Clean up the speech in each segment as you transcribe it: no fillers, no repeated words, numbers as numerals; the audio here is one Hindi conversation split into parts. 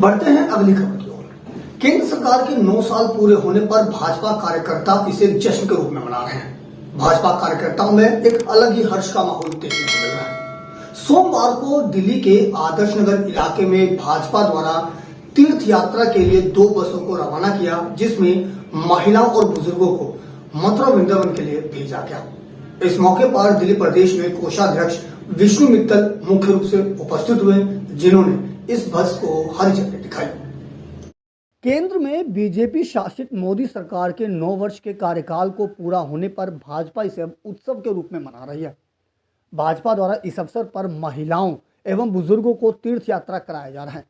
बढ़ते हैं अगली खबर की ओर। केंद्र सरकार के 9 साल पूरे होने पर भाजपा कार्यकर्ता इसे जश्न के रूप में मना रहे हैं। भाजपा कार्यकर्ताओं में एक अलग ही हर्ष का माहौल देखने को मिल रहा है। सोमवार को दिल्ली के आदर्श नगर इलाके में भाजपा द्वारा तीर्थ यात्रा के लिए 2 बसों को रवाना किया, जिसमें महिलाओं और बुजुर्गों को मथुरा वृंदावन के लिए भेजा गया। इस मौके पर दिल्ली प्रदेश में कोषाध्यक्ष विष्णु मित्तल मुख्य रूप से उपस्थित हुए, जिन्होंने इस बस को हरी झंडी दिखाई। केंद्र में बीजेपी शासित मोदी सरकार के 9 वर्ष के कार्यकाल को पूरा होने पर भाजपा इसे अब उत्सव के रूप में मना रही है। भाजपा द्वारा इस अवसर पर महिलाओं एवं बुजुर्गों को तीर्थ यात्रा कराया जा रहा है।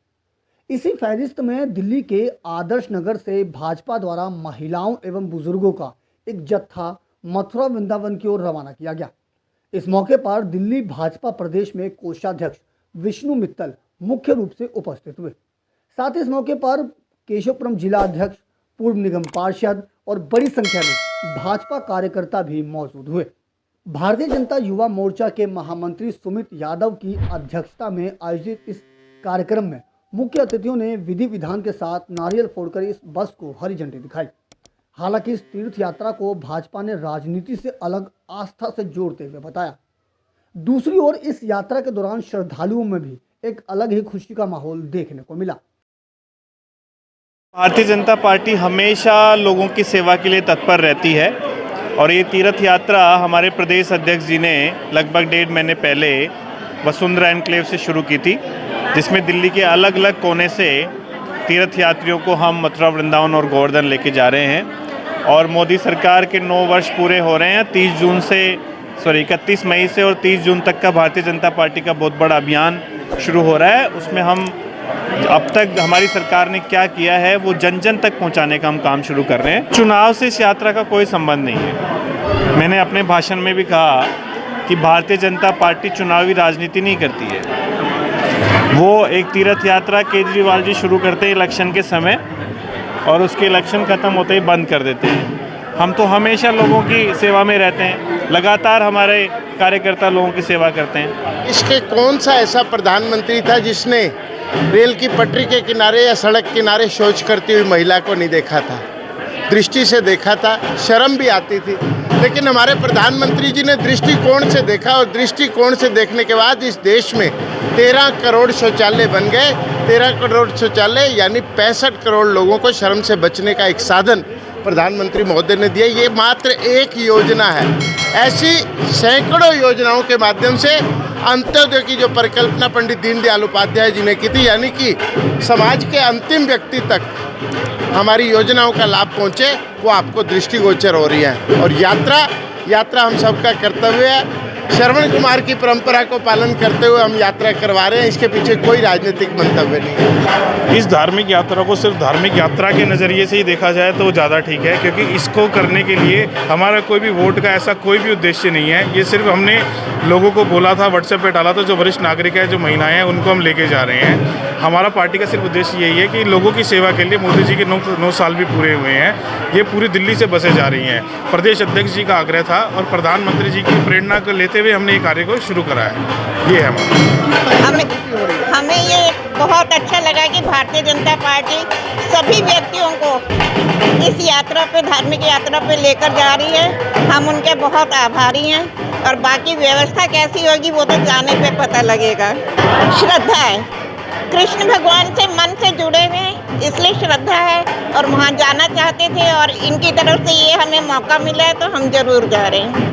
इसी फहरिस्त में दिल्ली के आदर्श नगर से भाजपा द्वारा महिलाओं एवं बुजुर्गों का एक जत्था मथुरा वृंदावन की ओर रवाना किया गया। इस मौके पर दिल्ली भाजपा प्रदेश में कोषाध्यक्ष विष्णु मित्तल मुख्य रूप से उपस्थित हुए। साथ ही इस मौके पर केशवपुरम जिला अध्यक्ष, पूर्व निगम पार्षद और बड़ी संख्या में भाजपा कार्यकर्ता भी मौजूद हुए। भारतीय जनता युवा मोर्चा के महामंत्री सुमित यादव की अध्यक्षता में आयोजित इस कार्यक्रम में मुख्य अतिथियों ने विधि विधान के साथ नारियल फोड़कर इस बस को हरी झंडी दिखाई। हालांकि इस तीर्थ यात्रा को भाजपा ने राजनीति से अलग आस्था से जोड़ते हुए बताया। दूसरी ओर इस यात्रा के दौरान श्रद्धालुओं में भी एक अलग ही खुशी का माहौल देखने को मिला। भारतीय जनता पार्टी हमेशा लोगों की सेवा के लिए तत्पर रहती है और ये तीर्थ यात्रा हमारे प्रदेश अध्यक्ष जी ने लगभग 1.5 महीने पहले वसुंधरा एनक्लेव से शुरू की थी, जिसमें दिल्ली के अलग अलग कोने से तीर्थ यात्रियों को हम मथुरा वृंदावन और गोवर्धन लेके जा रहे हैं। और मोदी सरकार के 9 वर्ष पूरे हो रहे हैं। 31 मई से और 30 जून तक का भारतीय जनता पार्टी का बहुत बड़ा अभियान शुरू हो रहा है। उसमें हम अब तक हमारी सरकार ने क्या किया है वो जन जन तक पहुंचाने का हम काम शुरू कर रहे हैं। चुनाव से इस यात्रा का कोई संबंध नहीं है। मैंने अपने भाषण में भी कहा कि भारतीय जनता पार्टी चुनावी राजनीति नहीं करती है। वो एक तीर्थ यात्रा केजरीवाल जी शुरू करते हैं इलेक्शन के समय और उसके इलेक्शन ख़त्म होते ही बंद कर देते हैं। हम तो हमेशा लोगों की सेवा में रहते हैं, लगातार हमारे कार्यकर्ता लोगों की सेवा करते हैं। इसके कौन सा ऐसा प्रधानमंत्री था जिसने रेल की पटरी के किनारे या सड़क किनारे शौच करती हुई महिला को नहीं देखा था? दृष्टि से देखा था, शर्म भी आती थी, लेकिन हमारे प्रधानमंत्री जी ने दृष्टिकोण से देखा और दृष्टिकोण से देखने के बाद इस देश में 13 करोड़ शौचालय बन गए। 13 करोड़ शौचालय यानी 65 करोड़ लोगों को शर्म से बचने का एक साधन प्रधानमंत्री महोदय ने दिया। ये मात्र एक योजना है। ऐसी सैकड़ों योजनाओं के माध्यम से अंत्योदय की जो परिकल्पना पंडित दीनदयाल उपाध्याय जी ने की थी, यानी कि समाज के अंतिम व्यक्ति तक हमारी योजनाओं का लाभ पहुँचे, वो आपको दृष्टिगोचर हो रही है। और यात्रा हम सबका कर्तव्य है। श्रवण कुमार की परंपरा को पालन करते हुए हम यात्रा करवा रहे हैं। इसके पीछे कोई राजनीतिक मंतव्य नहीं है। इस धार्मिक यात्रा को सिर्फ धार्मिक यात्रा के नज़रिए से ही देखा जाए तो ज़्यादा ठीक है, क्योंकि इसको करने के लिए हमारा कोई भी वोट का ऐसा कोई भी उद्देश्य नहीं है। ये सिर्फ हमने लोगों को बोला था, व्हाट्सएप पे डाला था, जो वरिष्ठ नागरिक है, जो महिलाएं हैं, उनको हम लेके जा रहे हैं। हमारा पार्टी का सिर्फ उद्देश्य यही है कि लोगों की सेवा के लिए मोदी जी के 9 साल भी पूरे हुए हैं। ये पूरी दिल्ली से बसें जा रही हैं। प्रदेश अध्यक्ष जी का आग्रह था और प्रधानमंत्री जी की प्रेरणा को लेते हुए हमने ये कार्य को शुरू करा है। ये है हमें ये बहुत अच्छा लगा कि भारतीय जनता पार्टी सभी व्यक्तियों को इस यात्रा पे, धार्मिक यात्रा पे लेकर जा रही है। हम उनके बहुत आभारी हैं और बाकी व्यवस्था कैसी होगी वो तो जाने पे पता लगेगा। श्रद्धा है, कृष्ण भगवान से मन से जुड़े हुए हैं, इसलिए श्रद्धा है और वहाँ जाना चाहते थे और इनकी तरफ से ये हमें मौका मिला है तो हम जरूर जा रहे हैं।